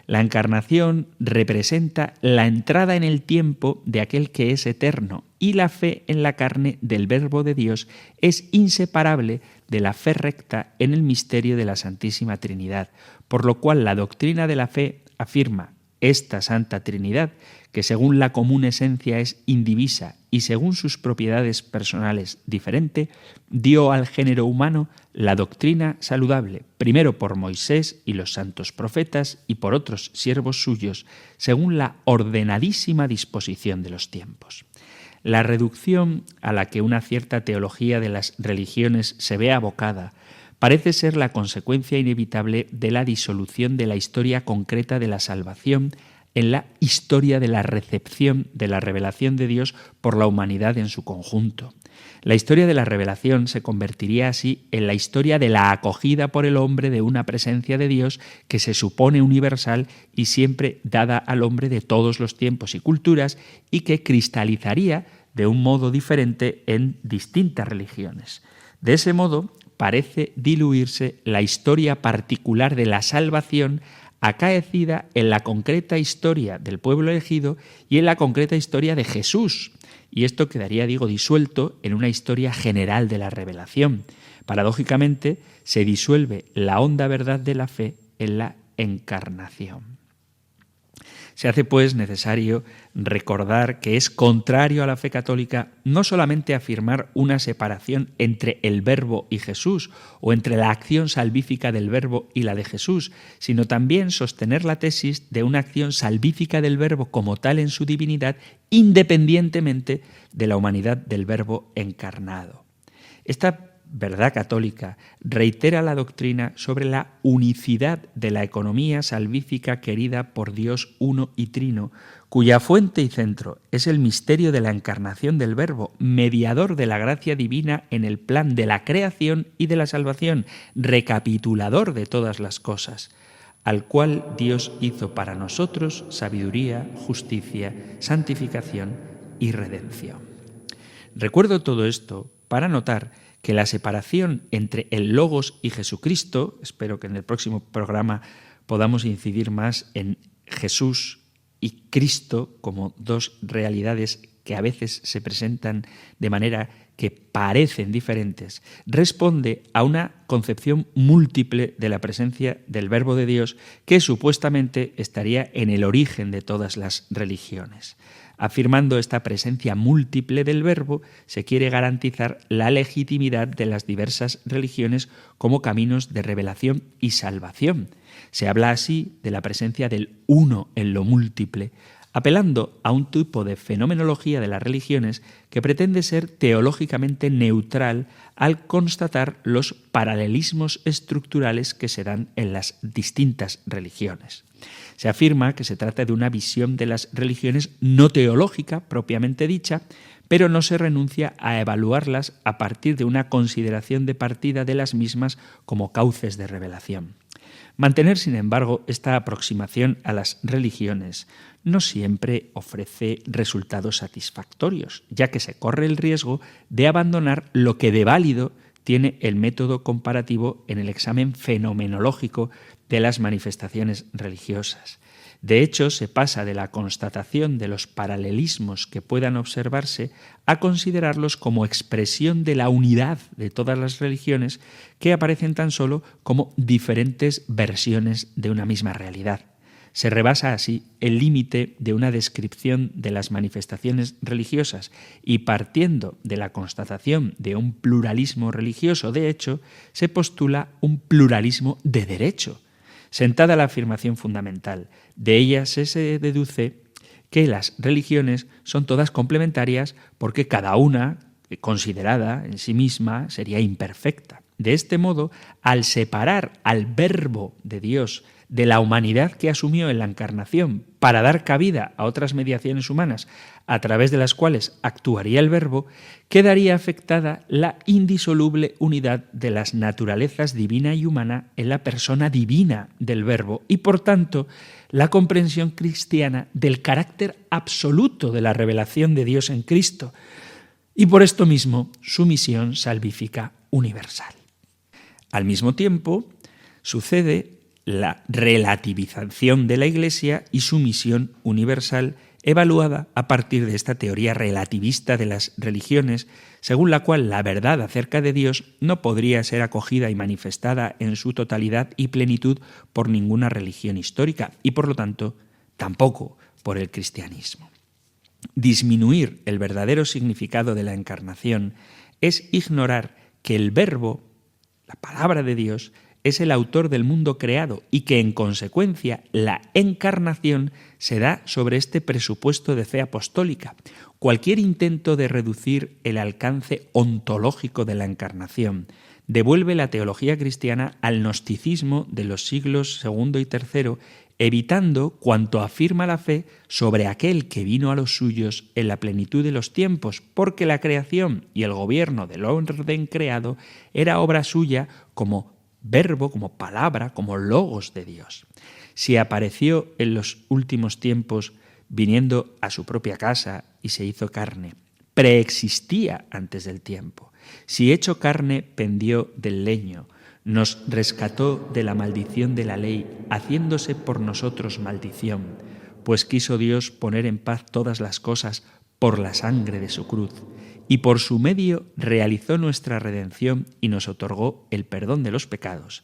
La encarnación representa la entrada en el tiempo de aquel que es eterno y la fe en la carne del Verbo de Dios es inseparable de la fe recta en el misterio de la Santísima Trinidad, por lo cual la doctrina de la fe afirma esta Santa Trinidad, que según la común esencia es indivisa y según sus propiedades personales diferente, dio al género humano la doctrina saludable, primero por Moisés y los santos profetas y por otros siervos suyos, según la ordenadísima disposición de los tiempos. La reducción a la que una cierta teología de las religiones se ve abocada parece ser la consecuencia inevitable de la disolución de la historia concreta de la salvación en la historia de la recepción de la revelación de Dios por la humanidad en su conjunto. La historia de la revelación se convertiría así en la historia de la acogida por el hombre de una presencia de Dios que se supone universal y siempre dada al hombre de todos los tiempos y culturas y que cristalizaría de un modo diferente en distintas religiones. De ese modo, parece diluirse la historia particular de la salvación acaecida en la concreta historia del pueblo elegido y en la concreta historia de Jesús. Y esto quedaría, disuelto en una historia general de la revelación. Paradójicamente, se disuelve la honda verdad de la fe en la encarnación. Se hace, pues, necesario recordar que es contrario a la fe católica no solamente afirmar una separación entre el Verbo y Jesús o entre la acción salvífica del Verbo y la de Jesús, sino también sostener la tesis de una acción salvífica del Verbo como tal en su divinidad, independientemente de la humanidad del Verbo encarnado. Esta verdad católica reitera la doctrina sobre la unicidad de la economía salvífica querida por Dios uno y trino, cuya fuente y centro es el misterio de la encarnación del Verbo, mediador de la gracia divina en el plan de la creación y de la salvación, recapitulador de todas las cosas, al cual Dios hizo para nosotros sabiduría, justicia, santificación y redención. Recuerdo todo esto para notar que la separación entre el Logos y Jesucristo, espero que en el próximo programa podamos incidir más en Jesús y Cristo como dos realidades que a veces se presentan de manera que parecen diferentes, responde a una concepción múltiple de la presencia del Verbo de Dios que supuestamente estaría en el origen de todas las religiones. Afirmando esta presencia múltiple del Verbo, se quiere garantizar la legitimidad de las diversas religiones como caminos de revelación y salvación. Se habla así de la presencia del uno en lo múltiple, apelando a un tipo de fenomenología de las religiones que pretende ser teológicamente neutral al constatar los paralelismos estructurales que se dan en las distintas religiones. Se afirma que se trata de una visión de las religiones no teológica propiamente dicha, pero no se renuncia a evaluarlas a partir de una consideración de partida de las mismas como cauces de revelación. Mantener, sin embargo, esta aproximación a las religiones no siempre ofrece resultados satisfactorios, ya que se corre el riesgo de abandonar lo que de válido tiene el método comparativo en el examen fenomenológico de las manifestaciones religiosas. De hecho, se pasa de la constatación de los paralelismos que puedan observarse a considerarlos como expresión de la unidad de todas las religiones que aparecen tan solo como diferentes versiones de una misma realidad. Se rebasa así el límite de una descripción de las manifestaciones religiosas y, partiendo de la constatación de un pluralismo religioso de hecho, se postula un pluralismo de derecho. Sentada la afirmación fundamental, de ella se deduce que las religiones son todas complementarias porque cada una, considerada en sí misma, sería imperfecta. De este modo, al separar al Verbo de Dios de la humanidad que asumió en la encarnación para dar cabida a otras mediaciones humanas a través de las cuales actuaría el Verbo, quedaría afectada la indisoluble unidad de las naturalezas divina y humana en la persona divina del Verbo y, por tanto, la comprensión cristiana del carácter absoluto de la revelación de Dios en Cristo y, por esto mismo, su misión salvífica universal. Al mismo tiempo, sucede la relativización de la Iglesia y su misión universal evaluada a partir de esta teoría relativista de las religiones, según la cual la verdad acerca de Dios no podría ser acogida y manifestada en su totalidad y plenitud por ninguna religión histórica y, por lo tanto, tampoco por el cristianismo. Disminuir el verdadero significado de la encarnación es ignorar que el Verbo, la palabra de Dios, es el autor del mundo creado y que, en consecuencia, la encarnación se da sobre este presupuesto de fe apostólica. Cualquier intento de reducir el alcance ontológico de la encarnación devuelve la teología cristiana al gnosticismo de los siglos II y III, evitando cuanto afirma la fe sobre aquel que vino a los suyos en la plenitud de los tiempos, porque la creación y el gobierno del orden creado era obra suya como Verbo, como palabra, como logos de Dios. Si apareció en los últimos tiempos viniendo a su propia casa y se hizo carne, preexistía antes del tiempo. Si hecho carne pendió del leño, nos rescató de la maldición de la ley, haciéndose por nosotros maldición, pues quiso Dios poner en paz todas las cosas por la sangre de su cruz, y por su medio realizó nuestra redención y nos otorgó el perdón de los pecados.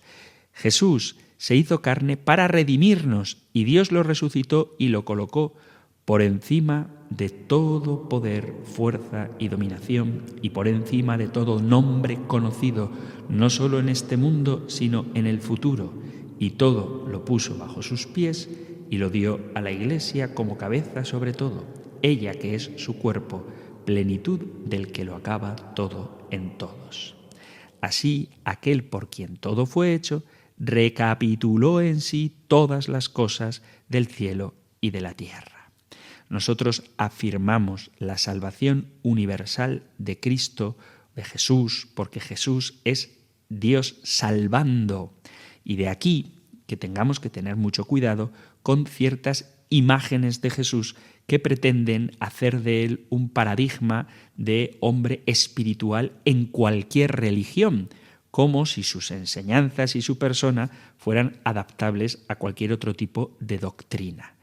Jesús se hizo carne para redimirnos y Dios lo resucitó y lo colocó por encima de todo poder, fuerza y dominación y por encima de todo nombre conocido, no solo en este mundo, sino en el futuro. Y todo lo puso bajo sus pies y lo dio a la Iglesia como cabeza sobre todo, ella que es su cuerpo, plenitud del que lo acaba todo en todos. Así, aquel por quien todo fue hecho, recapituló en sí todas las cosas del cielo y de la tierra. Nosotros afirmamos la salvación universal de Cristo, de Jesús, porque Jesús es Dios salvando. Y de aquí que tengamos que tener mucho cuidado con ciertas imágenes de Jesús que pretenden hacer de él un paradigma de hombre espiritual en cualquier religión, como si sus enseñanzas y su persona fueran adaptables a cualquier otro tipo de doctrina.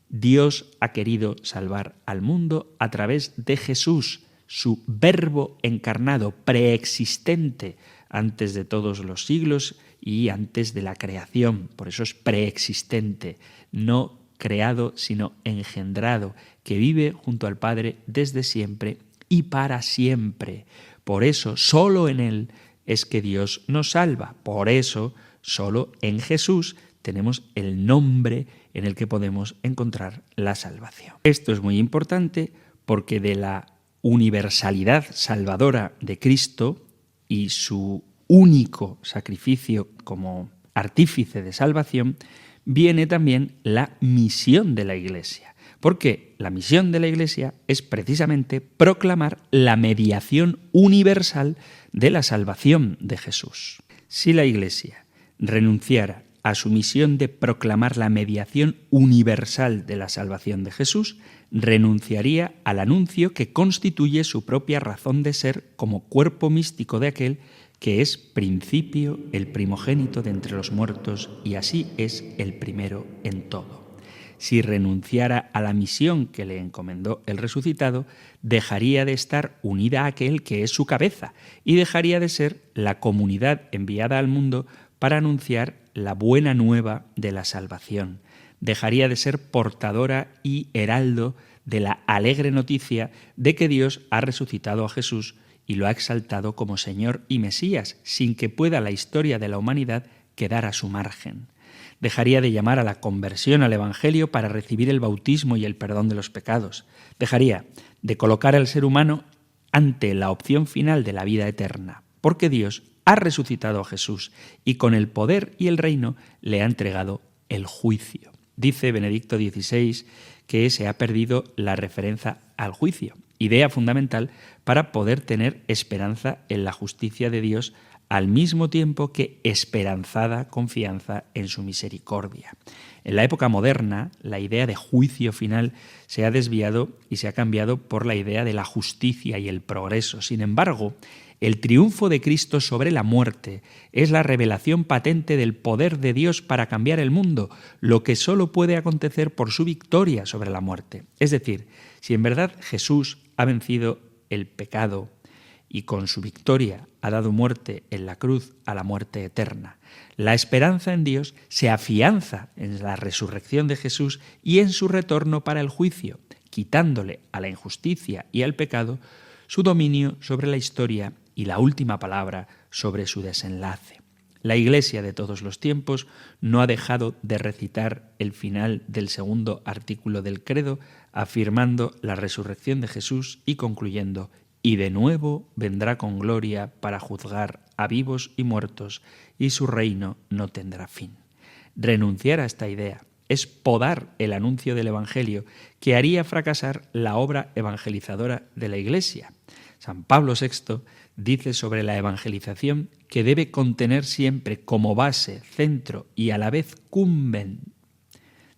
Dios ha querido salvar al mundo a través de Jesús, su Verbo encarnado, preexistente antes de todos los siglos y antes de la creación. Por eso es preexistente, no creado, sino engendrado, que vive junto al Padre desde siempre y para siempre. Por eso, solo en Él es que Dios nos salva. Por eso, solo en Jesús tenemos el nombre en el que podemos encontrar la salvación. Esto es muy importante porque de la universalidad salvadora de Cristo y su único sacrificio como artífice de salvación, viene también la misión de la Iglesia. Porque la misión de la Iglesia es precisamente proclamar la mediación universal de la salvación de Jesús. Si la Iglesia renunciara a su misión de proclamar la mediación universal de la salvación de Jesús, renunciaría al anuncio que constituye su propia razón de ser como cuerpo místico de aquel que es principio, el primogénito de entre los muertos, y así es el primero en todo. Si renunciara a la misión que le encomendó el resucitado, dejaría de estar unida a aquel que es su cabeza y dejaría de ser la comunidad enviada al mundo para anunciar la buena nueva de la salvación. Dejaría de ser portadora y heraldo de la alegre noticia de que Dios ha resucitado a Jesús y lo ha exaltado como Señor y Mesías, sin que pueda la historia de la humanidad quedar a su margen. Dejaría de llamar a la conversión al Evangelio para recibir el bautismo y el perdón de los pecados. Dejaría de colocar al ser humano ante la opción final de la vida eterna, porque Dios ha resucitado a Jesús y con el poder y el reino le ha entregado el juicio. Dice Benedicto XVI que se ha perdido la referencia al juicio, idea fundamental para poder tener esperanza en la justicia de Dios al mismo tiempo que esperanzada confianza en su misericordia. En la época moderna, la idea de juicio final se ha desviado y se ha cambiado por la idea de la justicia y el progreso. Sin embargo, el triunfo de Cristo sobre la muerte es la revelación patente del poder de Dios para cambiar el mundo, lo que solo puede acontecer por su victoria sobre la muerte. Es decir, si en verdad Jesús ha vencido el pecado y con su victoria ha dado muerte en la cruz a la muerte eterna, la esperanza en Dios se afianza en la resurrección de Jesús y en su retorno para el juicio, quitándole a la injusticia y al pecado su dominio sobre la historia y la última palabra sobre su desenlace. La Iglesia de todos los tiempos no ha dejado de recitar el final del segundo artículo del credo, afirmando la resurrección de Jesús y concluyendo: y de nuevo vendrá con gloria para juzgar a vivos y muertos, y su reino no tendrá fin. Renunciar a esta idea es podar el anuncio del Evangelio que haría fracasar la obra evangelizadora de la Iglesia. San Pablo VI dice sobre la evangelización que debe contener siempre como base, centro y a la vez cumben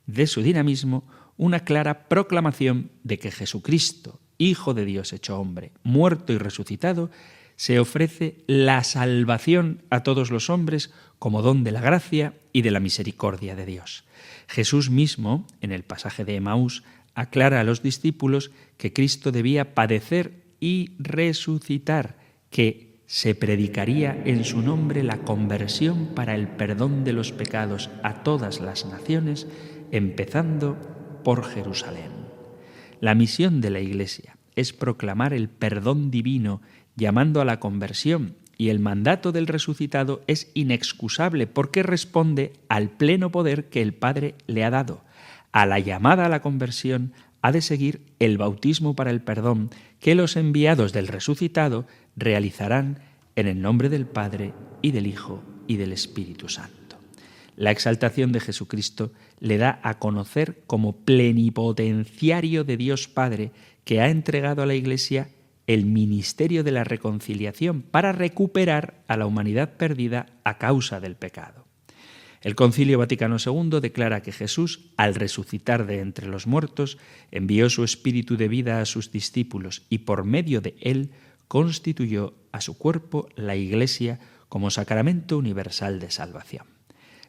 de su dinamismo una clara proclamación de que Jesucristo, Hijo de Dios hecho hombre, muerto y resucitado, se ofrece la salvación a todos los hombres como don de la gracia y de la misericordia de Dios. Jesús mismo, en el pasaje de Emaús, aclara a los discípulos que Cristo debía padecer y resucitar, que se predicaría en su nombre la conversión para el perdón de los pecados a todas las naciones, empezando por Jerusalén. La misión de la Iglesia es proclamar el perdón divino llamando a la conversión, y el mandato del resucitado es inexcusable porque responde al pleno poder que el Padre le ha dado. A la llamada a la conversión ha de seguir el bautismo para el perdón que los enviados del resucitado realizarán en el nombre del Padre y del Hijo y del Espíritu Santo. La exaltación de Jesucristo le da a conocer como plenipotenciario de Dios Padre, que ha entregado a la Iglesia el ministerio de la reconciliación para recuperar a la humanidad perdida a causa del pecado. El Concilio Vaticano II declara que Jesús, al resucitar de entre los muertos, envió su espíritu de vida a sus discípulos y por medio de él constituyó a su cuerpo, la Iglesia, como sacramento universal de salvación.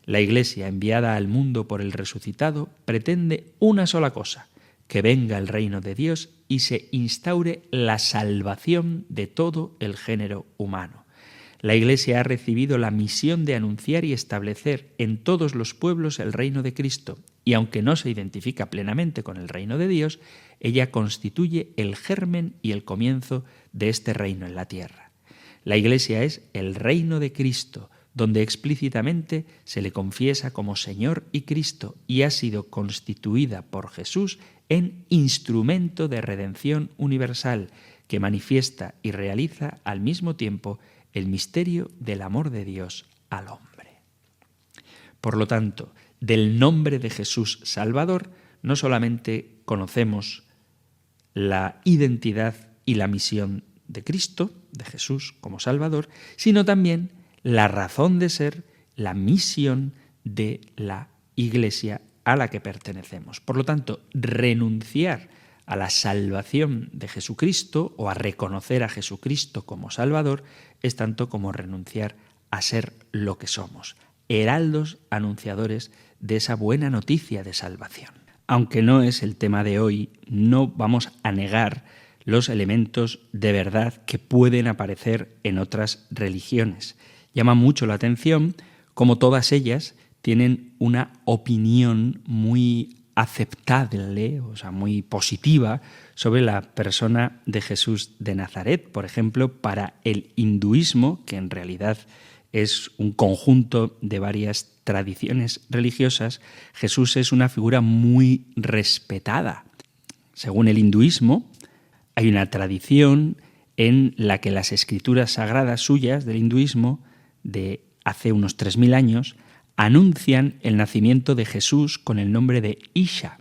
La Iglesia, enviada al mundo por el resucitado, pretende una sola cosa: que venga el reino de Dios y se instaure la salvación de todo el género humano. La Iglesia ha recibido la misión de anunciar y establecer en todos los pueblos el reino de Cristo, y aunque no se identifica plenamente con el reino de Dios, ella constituye el germen y el comienzo de este reino en la tierra. La Iglesia es el reino de Cristo, donde explícitamente se le confiesa como Señor y Cristo y ha sido constituida por Jesús en instrumento de redención universal que manifiesta y realiza al mismo tiempo el misterio del amor de Dios al hombre. Por lo tanto, del nombre de Jesús Salvador no solamente conocemos la identidad y la misión de Cristo, de Jesús como Salvador, sino también la razón de ser, la misión de la Iglesia a la que pertenecemos. Por lo tanto, renunciar a la salvación de Jesucristo o a reconocer a Jesucristo como Salvador es tanto como renunciar a ser lo que somos, heraldos anunciadores de esa buena noticia de salvación. Aunque no es el tema de hoy, no vamos a negar los elementos de verdad que pueden aparecer en otras religiones. Llama mucho la atención cómo todas ellas tienen una opinión muy aceptable, o sea, muy positiva sobre la persona de Jesús de Nazaret. Por ejemplo, para el hinduismo, que en realidad es un conjunto de varias tradiciones religiosas, Jesús es una figura muy respetada. Según el hinduismo, hay una tradición en la que las escrituras sagradas suyas del hinduismo de hace unos 3000 años anuncian el nacimiento de Jesús con el nombre de Isha.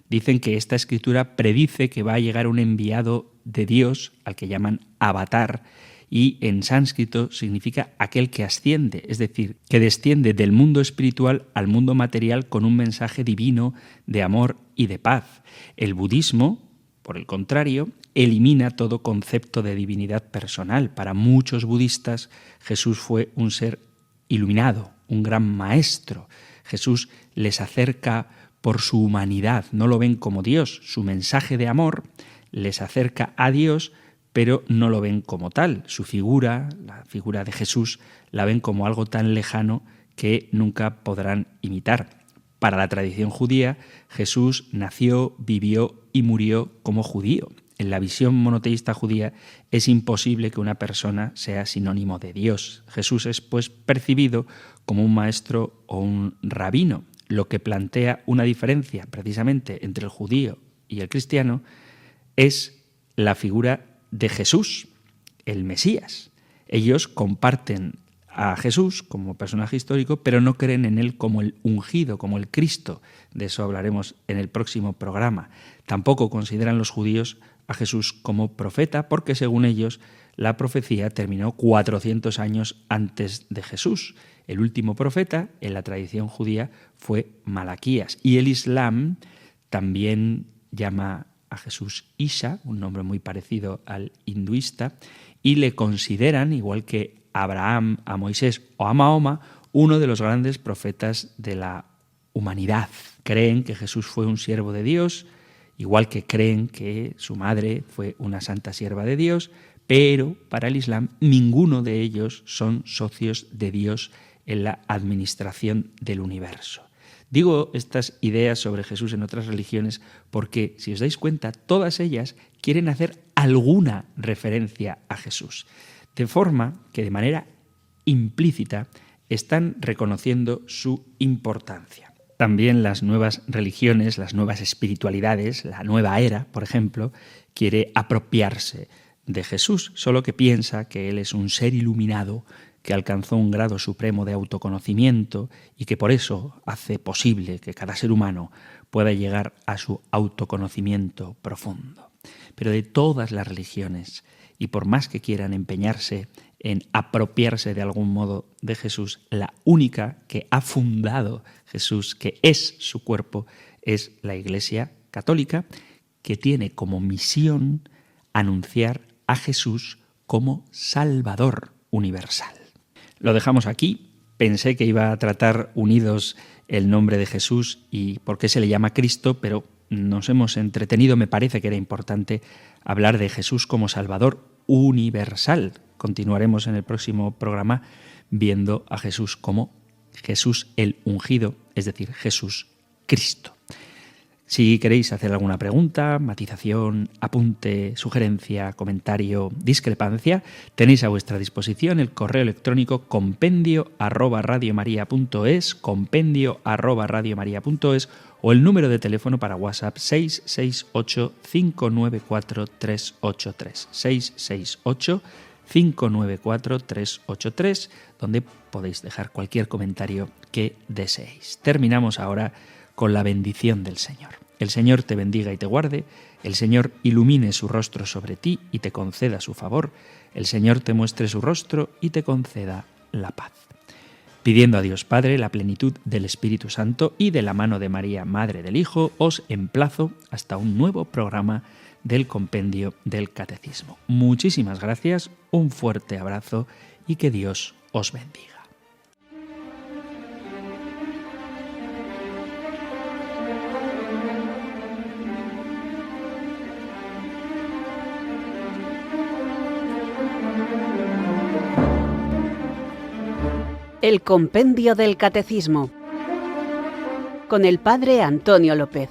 Dicen que esta escritura predice que va a llegar un enviado de Dios, al que llaman avatar, y en sánscrito significa aquel que asciende, es decir, que desciende del mundo espiritual al mundo material con un mensaje divino de amor y de paz. El budismo, por el contrario, elimina todo concepto de divinidad personal. Para muchos budistas, Jesús fue un ser iluminado, un gran maestro. Jesús les acerca por su humanidad, no lo ven como Dios. Su mensaje de amor les acerca a Dios, pero no lo ven como tal. Su figura, la figura de Jesús, la ven como algo tan lejano que nunca podrán imitar. Para la tradición judía, Jesús nació, vivió y murió como judío. En la visión monoteísta judía es imposible que una persona sea sinónimo de Dios. Jesús es, pues, percibido como un maestro o un rabino, lo que plantea una diferencia precisamente entre el judío y el cristiano es la figura de Jesús, el Mesías. Ellos comparten a Jesús como personaje histórico, pero no creen en él como el ungido, como el Cristo. De eso hablaremos en el próximo programa. Tampoco consideran los judíos a Jesús como profeta, porque según ellos la profecía terminó 400 años antes de Jesús. El último profeta en la tradición judía fue Malaquías. Y el Islam también llama a Jesús Isa, un nombre muy parecido al hinduista, y le consideran, igual que a Abraham, a Moisés o a Mahoma, uno de los grandes profetas de la humanidad. Creen que Jesús fue un siervo de Dios, igual que creen que su madre fue una santa sierva de Dios, pero para el Islam ninguno de ellos son socios de Dios en la administración del universo. Digo estas ideas sobre Jesús en otras religiones porque, si os dais cuenta, todas ellas quieren hacer alguna referencia a Jesús, de forma que de manera implícita están reconociendo su importancia. También las nuevas religiones, las nuevas espiritualidades, la nueva era, por ejemplo, quiere apropiarse de Jesús, solo que piensa que él es un ser iluminado que alcanzó un grado supremo de autoconocimiento y que por eso hace posible que cada ser humano pueda llegar a su autoconocimiento profundo. Pero de todas las religiones, y por más que quieran empeñarse en apropiarse de algún modo de Jesús, la única que ha fundado Jesús, que es su cuerpo, es la Iglesia Católica, que tiene como misión anunciar a Jesús como Salvador universal. Lo dejamos aquí. Pensé que iba a tratar unidos el nombre de Jesús y por qué se le llama Cristo, pero nos hemos entretenido. Me parece que era importante hablar de Jesús como Salvador universal. Continuaremos en el próximo programa viendo a Jesús como Jesús el ungido, es decir, Jesús Cristo. Si queréis hacer alguna pregunta, matización, apunte, sugerencia, comentario, discrepancia, tenéis a vuestra disposición el correo electrónico compendio@radiomaria.es, compendio@radiomaria.es, o el número de teléfono para WhatsApp 668 594 383, 668 594 383, donde podéis dejar cualquier comentario que deseéis. Terminamos ahora con la bendición del Señor. El Señor te bendiga y te guarde, el Señor ilumine su rostro sobre ti y te conceda su favor, el Señor te muestre su rostro y te conceda la paz. Pidiendo a Dios Padre la plenitud del Espíritu Santo y de la mano de María, Madre del Hijo, os emplazo hasta un nuevo programa del Compendio del Catecismo. Muchísimas gracias, un fuerte abrazo y que Dios os bendiga. El Compendio del Catecismo con el Padre Antonio López.